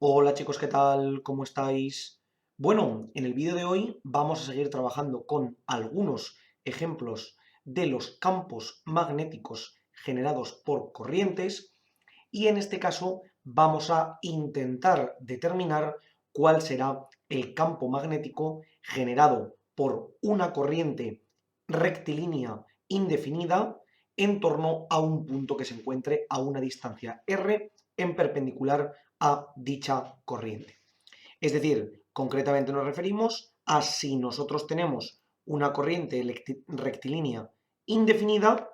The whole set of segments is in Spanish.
Hola chicos, ¿qué tal? ¿Cómo estáis? Bueno, en el vídeo de hoy vamos a seguir trabajando con algunos ejemplos de los campos magnéticos generados por corrientes y en este caso vamos a intentar determinar cuál será el campo magnético generado por una corriente rectilínea indefinida en torno a un punto que se encuentre a una distancia r en perpendicular a dicha corriente. Es decir, concretamente nos referimos a si nosotros tenemos una corriente rectilínea indefinida,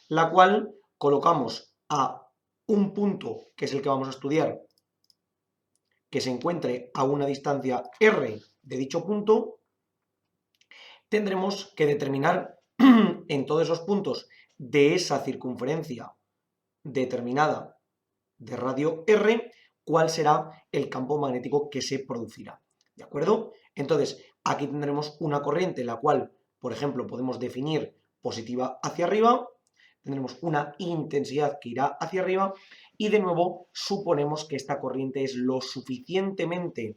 la cual colocamos a un punto, que es el que vamos a estudiar, que se encuentre a una distancia r de dicho punto, tendremos que determinar en todos esos puntos de esa circunferencia determinada de radio R, cuál será el campo magnético que se producirá. ¿De acuerdo? Entonces, aquí tendremos una corriente la cual, por ejemplo, podemos definir positiva hacia arriba, tendremos una intensidad que irá hacia arriba y de nuevo suponemos que esta corriente es lo suficientemente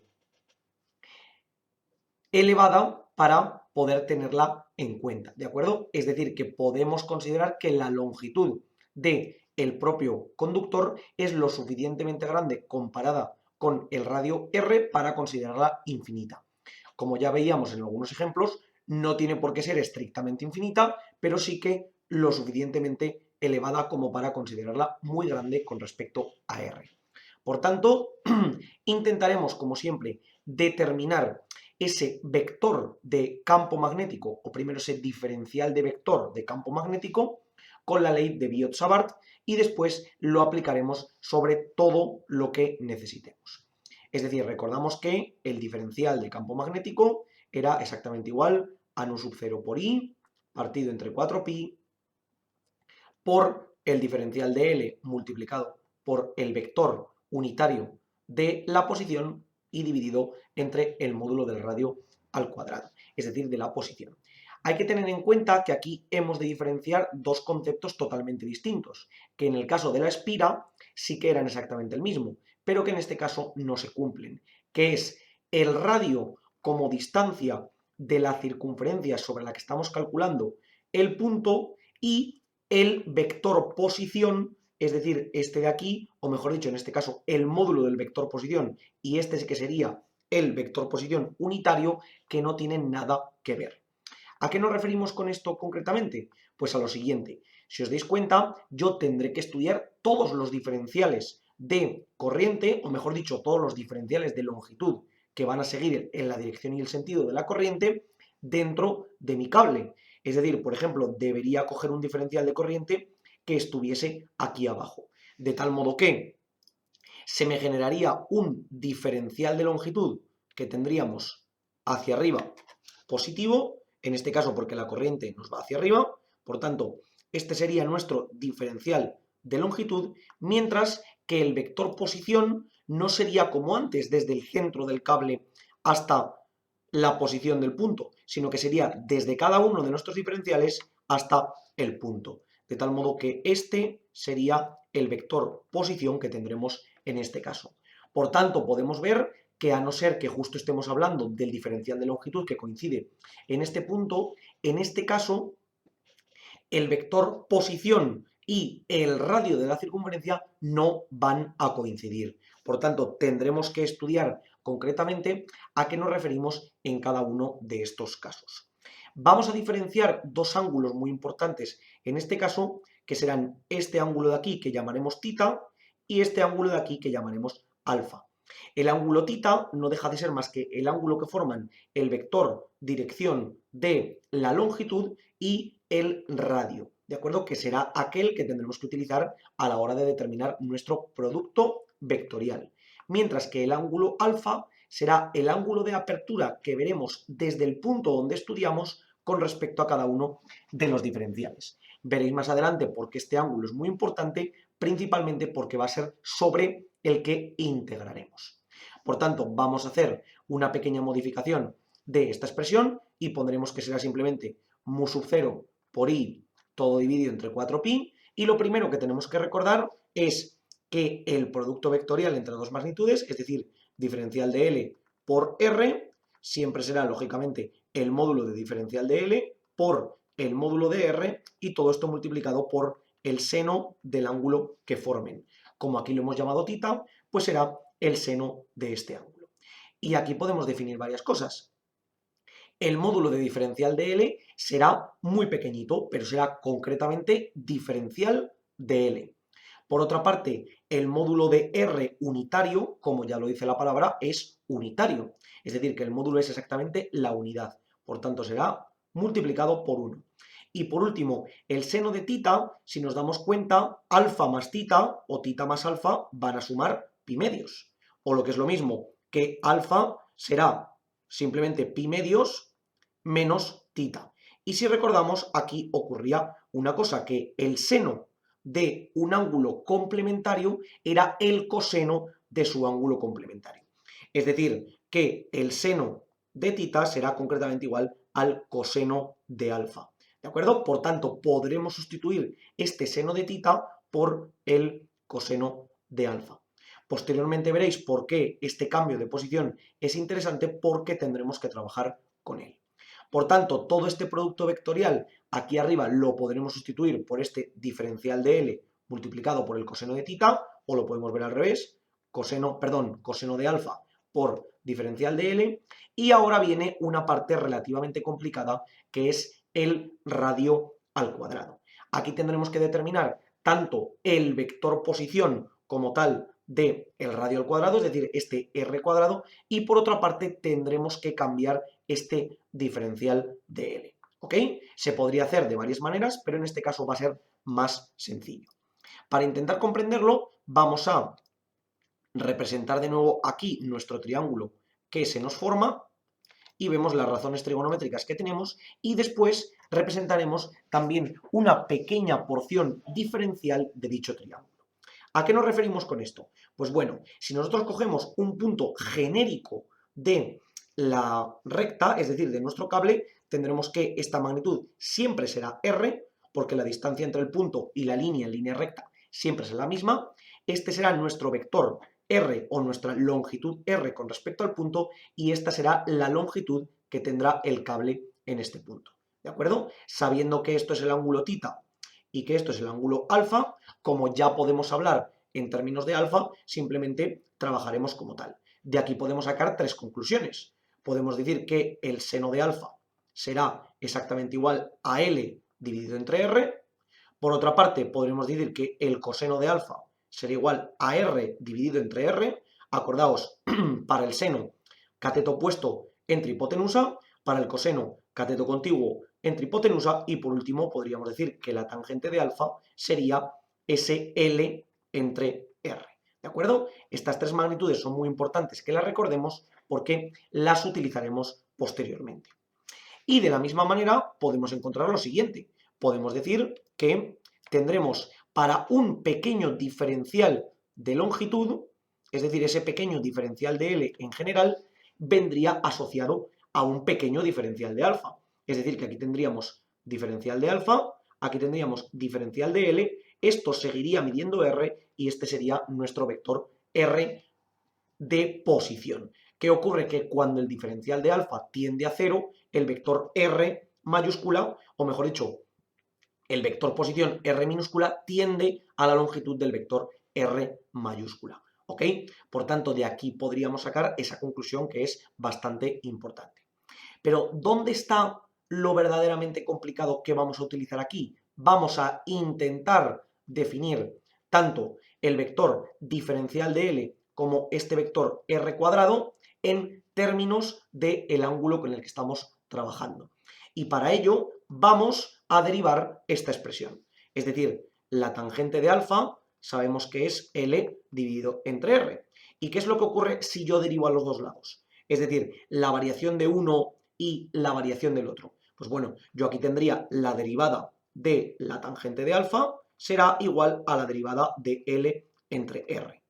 elevada para poder tenerla en cuenta, ¿de acuerdo? Es decir, que podemos considerar que la longitud del propio conductor es lo suficientemente grande comparada con el radio R para considerarla infinita. Como ya veíamos en algunos ejemplos, no tiene por qué ser estrictamente infinita, pero sí que lo suficientemente elevada como para considerarla muy grande con respecto a R. Por tanto, intentaremos, como siempre, determinar ese vector de campo magnético, o primero ese diferencial de vector de campo magnético, con la ley de Biot-Savart y después lo aplicaremos sobre todo lo que necesitemos. Es decir, recordamos que el diferencial de campo magnético era exactamente igual a nu sub 0 por i partido entre 4pi por el diferencial de L multiplicado por el vector unitario de la posición y dividido entre el módulo del radio al cuadrado, es decir, de la posición. Hay que tener en cuenta que aquí hemos de diferenciar dos conceptos totalmente distintos, que en el caso de la espira sí que eran exactamente el mismo, pero que en este caso no se cumplen, que es el radio como distancia de la circunferencia sobre la que estamos calculando el punto y el vector posición, es decir, este de aquí, o mejor dicho, en este caso, el módulo del vector posición, y este es que sería el vector posición unitario, que no tienen nada que ver. ¿A qué nos referimos con esto concretamente? Pues a lo siguiente. Si os dais cuenta, yo tendré que estudiar todos los diferenciales de corriente, o mejor dicho, todos los diferenciales de longitud que van a seguir en la dirección y el sentido de la corriente dentro de mi cable. Es decir, por ejemplo, debería coger un diferencial de corriente que estuviese aquí abajo. De tal modo que se me generaría un diferencial de longitud que tendríamos hacia arriba positivo, en este caso porque la corriente nos va hacia arriba, por tanto, este sería nuestro diferencial de longitud, mientras que el vector posición no sería como antes, desde el centro del cable hasta la posición del punto, sino que sería desde cada uno de nuestros diferenciales hasta el punto. De tal modo que este sería el vector posición que tendremos en este caso. Por tanto, podemos ver que a no ser que justo estemos hablando del diferencial de longitud que coincide en este punto, en este caso, el vector posición y el radio de la circunferencia no van a coincidir. Por tanto, tendremos que estudiar concretamente a qué nos referimos en cada uno de estos casos. Vamos a diferenciar dos ángulos muy importantes en este caso, que serán este ángulo de aquí que llamaremos tita y este ángulo de aquí que llamaremos alfa. El ángulo tita no deja de ser más que el ángulo que forman el vector dirección de la longitud y el radio, ¿de acuerdo? Que será aquel que tendremos que utilizar a la hora de determinar nuestro producto vectorial. Mientras que el ángulo alfa será el ángulo de apertura que veremos desde el punto donde estudiamos con respecto a cada uno de los diferenciales. Veréis más adelante por qué este ángulo es muy importante, principalmente porque va a ser sobre el que integraremos. Por tanto, vamos a hacer una pequeña modificación de esta expresión y pondremos que será simplemente mu sub 0 por i todo dividido entre 4pi, y lo primero que tenemos que recordar es que el producto vectorial entre dos magnitudes, es decir, diferencial de L por R, siempre será, lógicamente, el módulo de diferencial de L por el módulo de R y todo esto multiplicado por el seno del ángulo que formen. Como aquí lo hemos llamado tita, pues será el seno de este ángulo. Y aquí podemos definir varias cosas. El módulo de diferencial de L será muy pequeñito, pero será concretamente diferencial de L. Por otra parte, el módulo de R unitario, como ya lo dice la palabra, es unitario. Es decir, que el módulo es exactamente la unidad. Por tanto, será multiplicado por 1. Y por último, el seno de tita, si nos damos cuenta, alfa más tita o tita más alfa van a sumar pi medios. O lo que es lo mismo, que alfa será simplemente pi medios menos tita. Y si recordamos, aquí ocurría una cosa, que el seno de un ángulo complementario era el coseno de su ángulo complementario. Es decir, que el seno de tita será concretamente igual al coseno de alfa. ¿De acuerdo? Por tanto, podremos sustituir este seno de tita por el coseno de alfa. Posteriormente veréis por qué este cambio de posición es interesante, porque tendremos que trabajar con él. Por tanto, todo este producto vectorial aquí arriba lo podremos sustituir por este diferencial de L multiplicado por el coseno de tita, o lo podemos ver al revés, coseno de alfa por diferencial de L, y ahora viene una parte relativamente complicada, que es el radio al cuadrado. Aquí tendremos que determinar tanto el vector posición como tal del radio al cuadrado, es decir, este r cuadrado, y por otra parte tendremos que cambiar este diferencial de L. ¿Ok? Se podría hacer de varias maneras, pero en este caso va a ser más sencillo. Para intentar comprenderlo, vamos a representar de nuevo aquí nuestro triángulo que se nos forma y vemos las razones trigonométricas que tenemos, y después representaremos también una pequeña porción diferencial de dicho triángulo. ¿A qué nos referimos con esto? Pues bueno, si nosotros cogemos un punto genérico de la recta, es decir, de nuestro cable, tendremos que esta magnitud siempre será r, porque la distancia entre el punto y la línea en línea recta siempre será la misma. Este será nuestro vector r o nuestra longitud r con respecto al punto, y esta será la longitud que tendrá el cable en este punto. ¿De acuerdo? Sabiendo que esto es el ángulo tita y que esto es el ángulo alfa, como ya podemos hablar en términos de alfa, simplemente trabajaremos como tal. De aquí podemos sacar tres conclusiones. Podemos decir que el seno de alfa será exactamente igual a L dividido entre R. Por otra parte, podremos decir que el coseno de alfa será igual a R dividido entre R. Acordaos, para el seno, cateto opuesto entre hipotenusa, para el coseno, cateto contiguo entre hipotenusa, y por último podríamos decir que la tangente de alfa sería SL entre R. ¿De acuerdo? Estas tres magnitudes son muy importantes que las recordemos, porque las utilizaremos posteriormente. Y de la misma manera podemos encontrar lo siguiente. Podemos decir que tendremos para un pequeño diferencial de longitud, es decir, ese pequeño diferencial de L en general, vendría asociado a un pequeño diferencial de alfa. Es decir, que aquí tendríamos diferencial de alfa, aquí tendríamos diferencial de L, esto seguiría midiendo R y este sería nuestro vector R de posición. ¿Qué ocurre? Que cuando el diferencial de alfa tiende a 0, el vector R mayúscula, o mejor dicho, el vector posición R minúscula tiende a la longitud del vector R mayúscula. ¿Ok? Por tanto, de aquí podríamos sacar esa conclusión, que es bastante importante. Pero, ¿dónde está lo verdaderamente complicado que vamos a utilizar aquí? Vamos a intentar definir tanto el vector diferencial de L como este vector R cuadrado en términos del ángulo con el que estamos trabajando. Y para ello vamos a derivar esta expresión. Es decir, la tangente de alfa sabemos que es L dividido entre R. ¿Y qué es lo que ocurre si yo derivo a los dos lados? Es decir, la variación de uno y la variación del otro. Pues bueno, yo aquí tendría la derivada de la tangente de alfa será igual a la derivada de L entre R.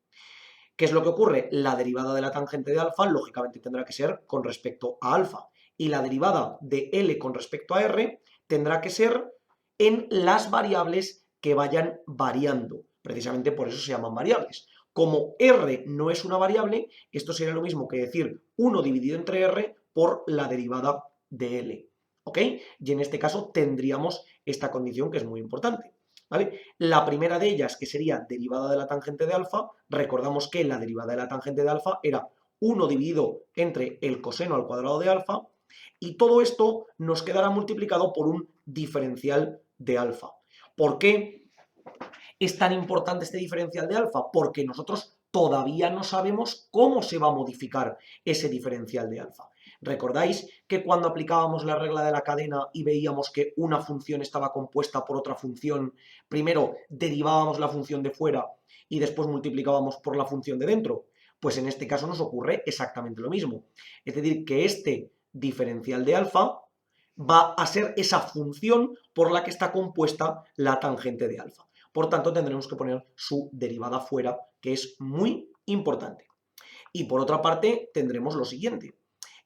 ¿Qué es lo que ocurre? La derivada de la tangente de alfa, lógicamente, tendrá que ser con respecto a alfa. Y la derivada de L con respecto a R tendrá que ser en las variables que vayan variando. Precisamente por eso se llaman variables. Como R no es una variable, esto sería lo mismo que decir 1 dividido entre R por la derivada de L. ¿Ok? Y en este caso tendríamos esta condición que es muy importante. ¿Vale? La primera de ellas, que sería derivada de la tangente de alfa, recordamos que la derivada de la tangente de alfa era 1 dividido entre el coseno al cuadrado de alfa, y todo esto nos quedará multiplicado por un diferencial de alfa. ¿Por qué es tan importante este diferencial de alfa? Porque nosotros todavía no sabemos cómo se va a modificar ese diferencial de alfa. ¿Recordáis que cuando aplicábamos la regla de la cadena y veíamos que una función estaba compuesta por otra función, primero derivábamos la función de fuera y después multiplicábamos por la función de dentro? Pues en este caso nos ocurre exactamente lo mismo. Es decir, que este diferencial de alfa va a ser esa función por la que está compuesta la tangente de alfa. Por tanto, tendremos que poner su derivada fuera, que es muy importante. Y por otra parte, tendremos lo siguiente.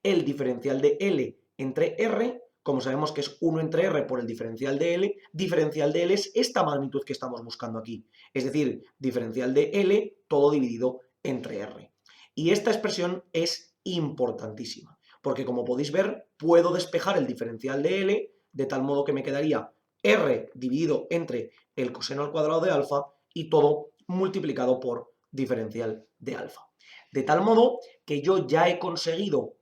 El diferencial de L entre R, como sabemos que es 1 entre R por el diferencial de L es esta magnitud que estamos buscando aquí. Es decir, diferencial de L todo dividido entre R. Y esta expresión es importantísima, porque como podéis ver, puedo despejar el diferencial de L de tal modo que me quedaría R dividido entre el coseno al cuadrado de alfa y todo multiplicado por diferencial de alfa. De tal modo que yo ya he conseguido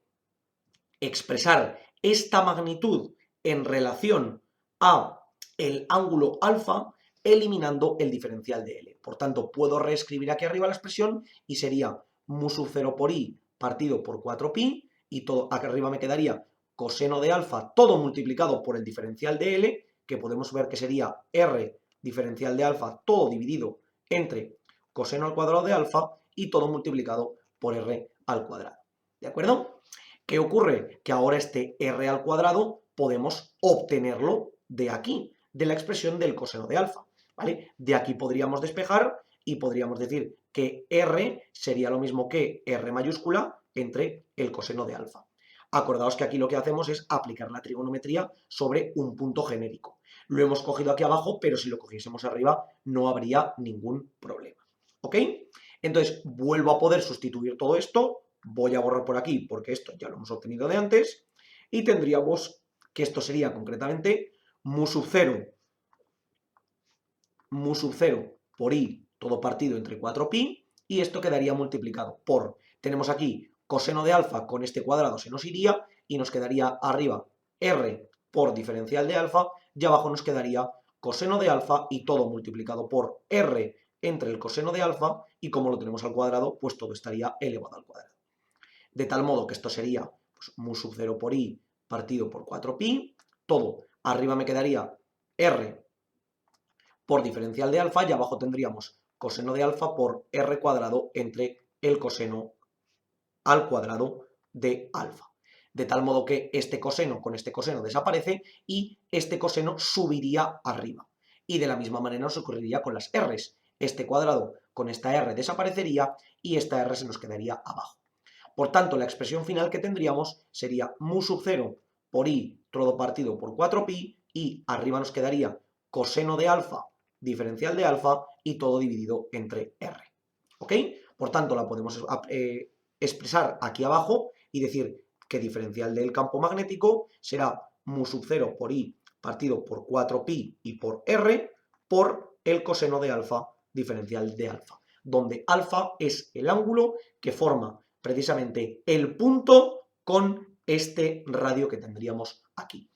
expresar esta magnitud en relación a el ángulo alfa eliminando el diferencial de L. Por tanto, puedo reescribir aquí arriba la expresión y sería mu sub 0 por i partido por 4pi y todo aquí arriba me quedaría coseno de alfa todo multiplicado por el diferencial de L, que podemos ver que sería R diferencial de alfa todo dividido entre coseno al cuadrado de alfa y todo multiplicado por R al cuadrado. ¿De acuerdo? ¿Qué ocurre? Que ahora este R al cuadrado podemos obtenerlo de aquí, de la expresión del coseno de alfa, ¿vale? De aquí podríamos despejar y podríamos decir que R sería lo mismo que R mayúscula entre el coseno de alfa. Acordaos que aquí lo que hacemos es aplicar la trigonometría sobre un punto genérico. Lo hemos cogido aquí abajo, pero si lo cogiésemos arriba no habría ningún problema. ¿Ok? Entonces, vuelvo a poder sustituir todo esto. Voy a borrar por aquí porque esto ya lo hemos obtenido de antes. Y tendríamos que esto sería concretamente mu sub 0 por i todo partido entre 4pi y esto quedaría multiplicado por, tenemos aquí coseno de alfa con este cuadrado se nos iría y nos quedaría arriba r por diferencial de alfa y abajo nos quedaría coseno de alfa y todo multiplicado por r entre el coseno de alfa y como lo tenemos al cuadrado, pues todo estaría elevado al cuadrado. De tal modo que esto sería pues, mu sub 0 por i partido por 4pi, todo. Arriba me quedaría r por diferencial de alfa y abajo tendríamos coseno de alfa por r cuadrado entre el coseno al cuadrado de alfa. De tal modo que este coseno con este coseno desaparece y este coseno subiría arriba. Y de la misma manera nos ocurriría con las r's. Este cuadrado con esta r desaparecería y esta r se nos quedaría abajo. Por tanto, la expresión final que tendríamos sería mu sub 0 por i todo partido por 4pi y arriba nos quedaría coseno de alfa, diferencial de alfa y todo dividido entre r. ¿Ok? Por tanto, la podemos expresar aquí abajo y decir que diferencial del campo magnético será mu sub 0 por i partido por 4pi y por r por el coseno de alfa diferencial de alfa, donde alfa es el ángulo que forma precisamente el punto con este radio que tendríamos aquí.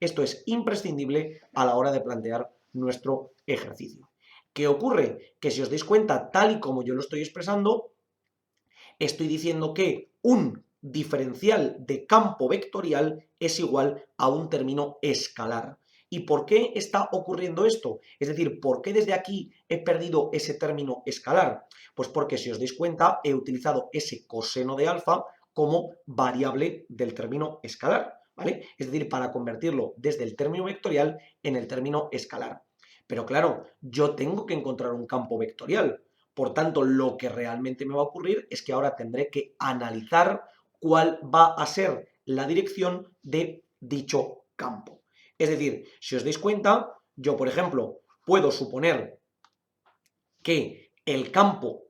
Esto es imprescindible a la hora de plantear nuestro ejercicio. ¿Qué ocurre? Que si os dais cuenta, tal y como yo lo estoy expresando, estoy diciendo que un diferencial de campo vectorial es igual a un término escalar. ¿Y por qué está ocurriendo esto? Es decir, ¿por qué desde aquí he perdido ese término escalar? Pues porque si os dais cuenta he utilizado ese coseno de alfa como variable del término escalar, ¿vale? Es decir, para convertirlo desde el término vectorial en el término escalar. Pero claro, yo tengo que encontrar un campo vectorial. Por tanto, lo que realmente me va a ocurrir es que ahora tendré que analizar cuál va a ser la dirección de dicho campo. Es decir, si os dais cuenta, yo, por ejemplo, puedo suponer que el campo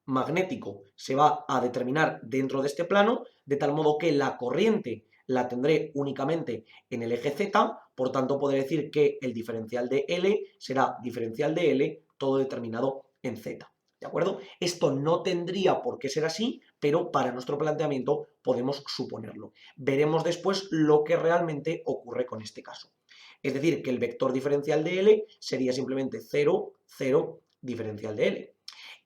magnético se va a determinar dentro de este plano, de tal modo que la corriente la tendré únicamente en el eje Z, por tanto podré decir que el diferencial de L será diferencial de L, todo determinado en Z. ¿De acuerdo? Esto no tendría por qué ser así, pero para nuestro planteamiento podemos suponerlo. Veremos después lo que realmente ocurre con este caso. Es decir, que el vector diferencial de L sería simplemente 0, 0, diferencial de L.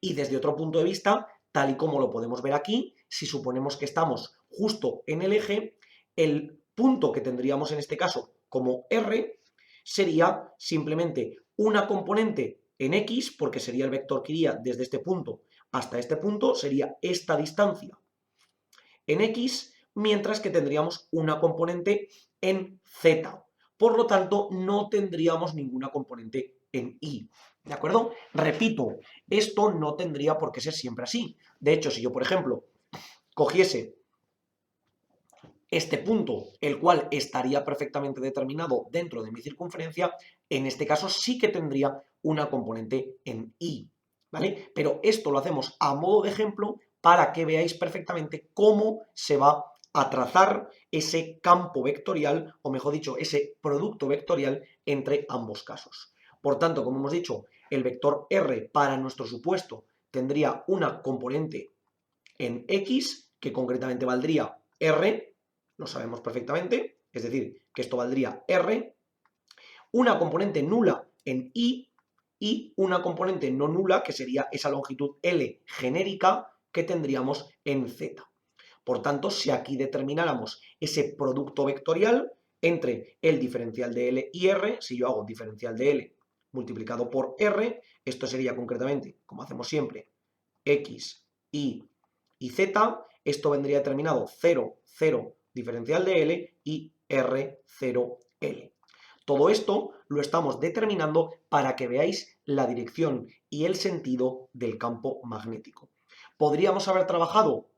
Y desde otro punto de vista, tal y como lo podemos ver aquí, si suponemos que estamos justo en el eje, el punto que tendríamos en este caso como R sería simplemente una componente en X, porque sería el vector que iría desde este punto hasta este punto, sería esta distancia en X, mientras que tendríamos una componente en Z. Por lo tanto, no tendríamos ninguna componente en Y. ¿De acuerdo? Repito, esto no tendría por qué ser siempre así. De hecho, si yo, por ejemplo, cogiese este punto, el cual estaría perfectamente determinado dentro de mi circunferencia, en este caso sí que tendría una componente en Y, ¿vale? Pero esto lo hacemos a modo de ejemplo para que veáis perfectamente cómo se va a trazar ese campo vectorial, o mejor dicho, ese producto vectorial entre ambos casos. Por tanto, como hemos dicho, el vector R para nuestro supuesto tendría una componente en X, que concretamente valdría R, lo sabemos perfectamente, es decir, que esto valdría R, una componente nula en y una componente no nula, que sería esa longitud L genérica que tendríamos en Z. Por tanto, si aquí determináramos ese producto vectorial entre el diferencial de L y R, si yo hago diferencial de L multiplicado por R, esto sería concretamente, como hacemos siempre, X, Y y Z, esto vendría determinado 0, 0, diferencial de L y R, 0, L. Todo esto lo estamos determinando para que veáis la dirección y el sentido del campo magnético. Podríamos haber trabajado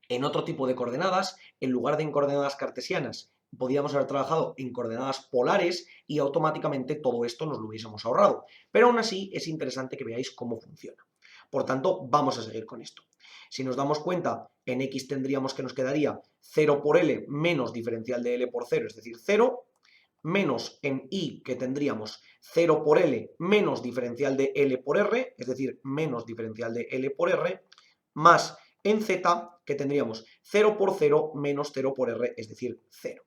en otro tipo de coordenadas, en lugar de en coordenadas cartesianas, podríamos haber trabajado en coordenadas polares y automáticamente todo esto nos lo hubiésemos ahorrado. Pero aún así es interesante que veáis cómo funciona. Por tanto, vamos a seguir con esto. Si nos damos cuenta, en X tendríamos que nos quedaría 0 por L menos diferencial de L por 0, es decir, 0, menos en Y que tendríamos 0 por L menos diferencial de L por R, es decir, menos diferencial de L por R, más en Z que tendríamos 0 por 0 menos 0 por R, es decir, 0.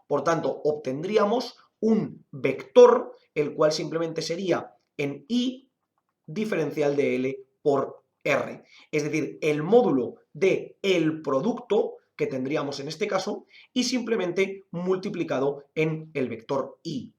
Por tanto, obtendríamos un vector, el cual simplemente sería en Y diferencial de L por R. Es decir, el módulo de el producto que tendríamos en este caso y simplemente multiplicado en el vector Y.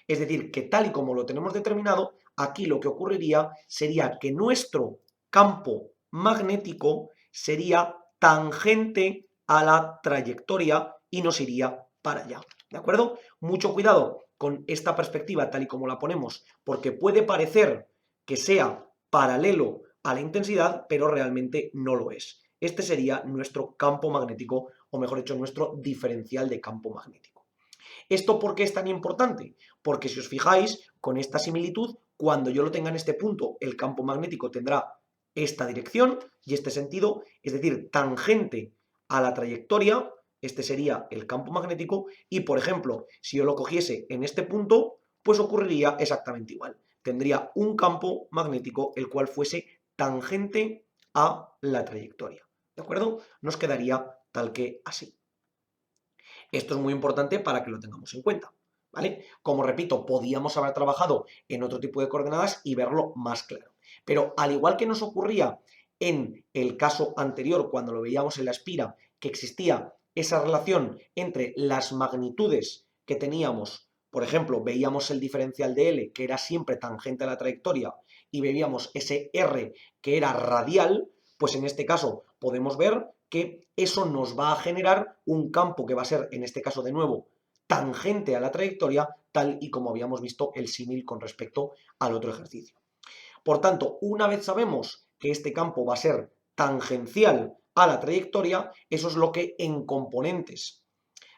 Es decir, que tal y como lo tenemos determinado, aquí lo que ocurriría sería que nuestro campo magnético sería tangente a la trayectoria y nos iría para allá. ¿De acuerdo? Mucho cuidado con esta perspectiva tal y como la ponemos, porque puede parecer que sea paralelo a la intensidad, pero realmente no lo es. Este sería nuestro campo magnético, o mejor dicho, nuestro diferencial de campo magnético. ¿Esto por qué es tan importante? Porque si os fijáis, con esta similitud, cuando yo lo tenga en este punto, el campo magnético tendrá esta dirección y este sentido, es decir, tangente a la trayectoria, este sería el campo magnético, y por ejemplo, si yo lo cogiese en este punto, pues ocurriría exactamente igual. Tendría un campo magnético el cual fuese tangente a la trayectoria. ¿De acuerdo? Nos quedaría tal que así. Esto es muy importante para que lo tengamos en cuenta, ¿vale? Como repito, podíamos haber trabajado en otro tipo de coordenadas y verlo más claro. Pero al igual que nos ocurría en el caso anterior, cuando lo veíamos en la espira, que existía esa relación entre las magnitudes que teníamos, por ejemplo, veíamos el diferencial de L, que era siempre tangente a la trayectoria, y veíamos ese R, que era radial, pues en este caso podemos ver que eso nos va a generar un campo que va a ser, en este caso de nuevo, tangente a la trayectoria, tal y como habíamos visto el símil con respecto al otro ejercicio. Por tanto, una vez sabemos que este campo va a ser tangencial a la trayectoria, eso es lo que en componentes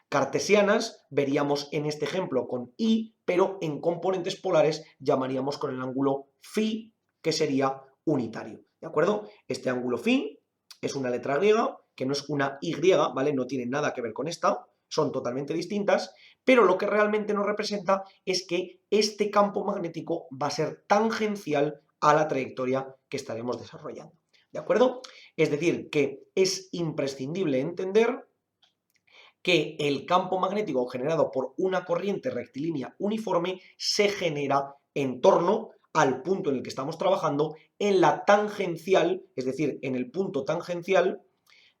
cartesianas veríamos en este ejemplo con Y, pero en componentes polares llamaríamos con el ángulo φ, que sería unitario, ¿de acuerdo? Este ángulo phi es una letra griega, que no es una Y, ¿vale? No tiene nada que ver con esta, son totalmente distintas, pero lo que realmente nos representa es que este campo magnético va a ser tangencial a la trayectoria que estaremos desarrollando, ¿de acuerdo? Es decir, que es imprescindible entender que el campo magnético generado por una corriente rectilínea uniforme se genera en torno al punto en el que estamos trabajando en la tangencial, es decir, en el punto tangencial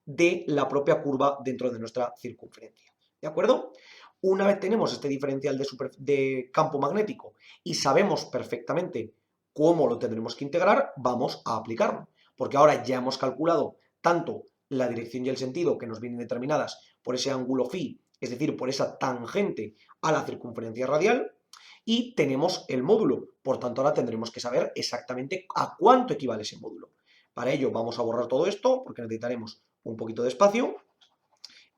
de la propia curva dentro de nuestra circunferencia. ¿De acuerdo? Una vez tenemos este diferencial de campo magnético y sabemos perfectamente cómo lo tendremos que integrar, vamos a aplicarlo. Porque ahora ya hemos calculado tanto la dirección y el sentido que nos vienen determinadas por ese ángulo phi, es decir, por esa tangente a la circunferencia radial, y tenemos el módulo. Por tanto, ahora tendremos que saber exactamente a cuánto equivale ese módulo. Para ello vamos a borrar todo esto porque necesitaremos un poquito de espacio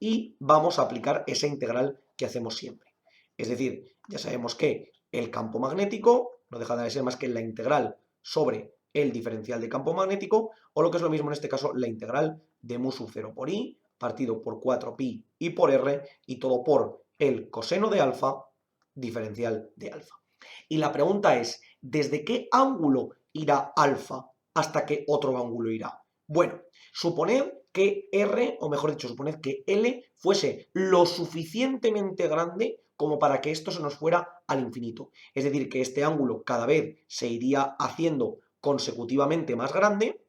y vamos a aplicar esa integral que hacemos siempre. Es decir, ya sabemos que el campo magnético no deja de ser más que la integral sobre el diferencial de campo magnético, o lo que es lo mismo en este caso, la integral de mu sub 0 por i partido por 4pi y por r, y todo por el coseno de alfa diferencial de alfa. Y la pregunta es, ¿desde qué ángulo irá alfa hasta qué otro ángulo irá? Bueno, suponed que R, o mejor dicho, suponed que L fuese lo suficientemente grande como para que esto se nos fuera al infinito. Es decir, que este ángulo cada vez se iría haciendo consecutivamente más grande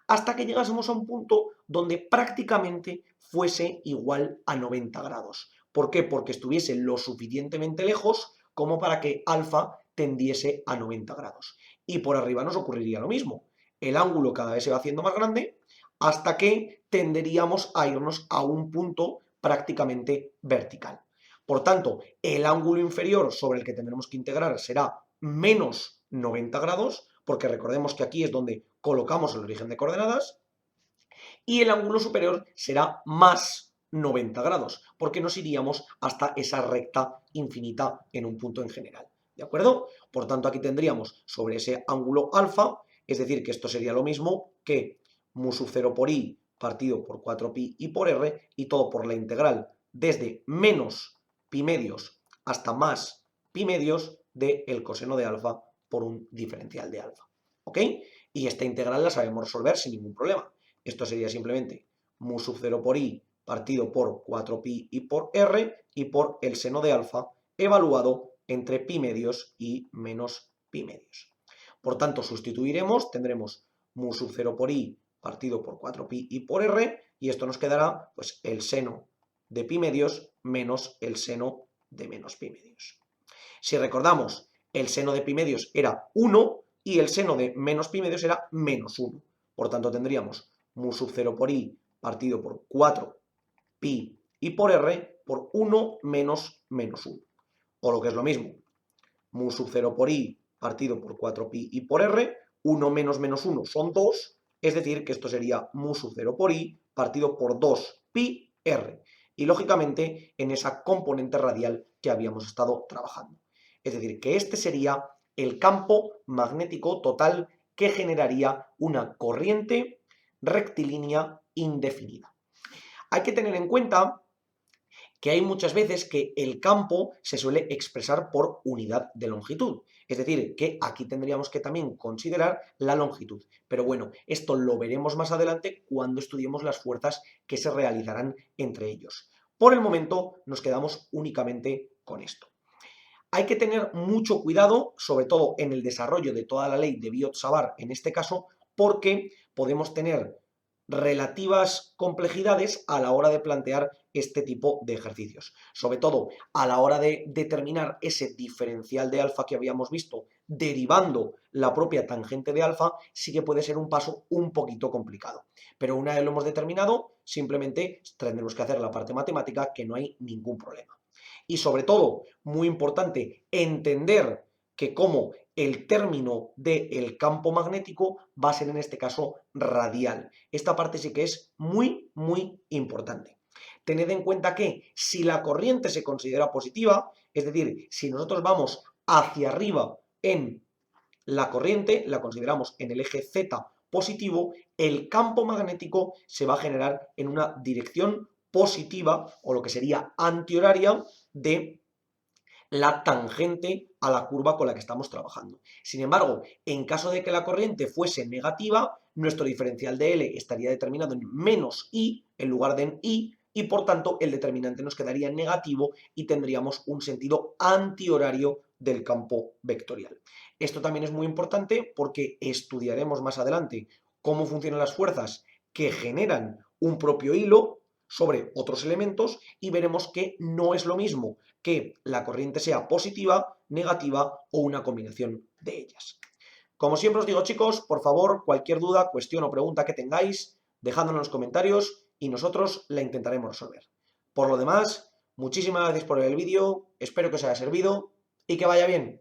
hasta que llegásemos a un punto donde prácticamente fuese igual a 90 grados. ¿Por qué? Porque estuviese lo suficientemente lejos como para que alfa tendiese a 90 grados. Y por arriba nos ocurriría lo mismo. El ángulo cada vez se va haciendo más grande hasta que tenderíamos a irnos a un punto prácticamente vertical. Por tanto, el ángulo inferior sobre el que tendremos que integrar será menos 90 grados, porque recordemos que aquí es donde colocamos el origen de coordenadas, y el ángulo superior será más 90 grados, porque nos iríamos hasta esa recta infinita en un punto en general. ¿De acuerdo? Por tanto, aquí tendríamos sobre ese ángulo alfa, es decir, que esto sería lo mismo que mu sub 0 por i partido por 4pi y por r, y todo por la integral desde menos pi medios hasta más pi medios del coseno de alfa por un diferencial de alfa. ¿Ok? Y esta integral la sabemos resolver sin ningún problema. Esto sería simplemente mu sub 0 por i partido por 4pi y por r, y por el seno de alfa evaluado entre pi medios y menos pi medios. Por tanto, sustituiremos, tendremos mu sub 0 por i partido por 4pi y por r, y esto nos quedará pues el seno de pi medios menos el seno de menos pi medios. Si recordamos, el seno de pi medios era 1 y el seno de menos pi medios era menos 1. Por tanto, tendríamos mu sub 0 por i partido por 4 pi y por r por 1 menos menos 1. O lo que es lo mismo, mu sub 0 por i partido por 4pi y por r, 1 menos menos 1 son 2, es decir, que esto sería mu sub 0 por i partido por 2pi r. Y lógicamente en esa componente radial que habíamos estado trabajando. Es decir, que este sería el campo magnético total que generaría una corriente rectilínea indefinida. Hay que tener en cuenta que hay muchas veces que el campo se suele expresar por unidad de longitud. Es decir, que aquí tendríamos que también considerar la longitud. Pero bueno, esto lo veremos más adelante cuando estudiemos las fuerzas que se realizarán entre ellos. Por el momento nos quedamos únicamente con esto. Hay que tener mucho cuidado, sobre todo en el desarrollo de toda la ley de Biot-Savart en este caso, porque podemos tener relativas complejidades a la hora de plantear este tipo de ejercicios. Sobre todo a la hora de determinar ese diferencial de alfa que habíamos visto derivando la propia tangente de alfa, sí que puede ser un paso un poquito complicado. Pero una vez lo hemos determinado, simplemente tendremos que hacer la parte matemática, que no hay ningún problema. Y sobre todo, muy importante, entender que como el término del campo magnético va a ser en este caso radial. Esta parte sí que es muy, muy importante. Tened en cuenta que si la corriente se considera positiva, es decir, si nosotros vamos hacia arriba en la corriente la consideramos en el eje Z positivo, el campo magnético se va a generar en una dirección positiva, o lo que sería antihoraria, de la tangente a la curva con la que estamos trabajando. Sin embargo, en caso de que la corriente fuese negativa, nuestro diferencial de L estaría determinado en menos I en lugar de en I, y por tanto el determinante nos quedaría negativo y tendríamos un sentido antihorario del campo vectorial. Esto también es muy importante porque estudiaremos más adelante cómo funcionan las fuerzas que generan un propio hilo sobre otros elementos y veremos que no es lo mismo que la corriente sea positiva, negativa o una combinación de ellas. Como siempre os digo, chicos, por favor, cualquier duda, cuestión o pregunta que tengáis, dejadla en los comentarios y nosotros la intentaremos resolver. Por lo demás, muchísimas gracias por ver el vídeo, espero que os haya servido y que vaya bien.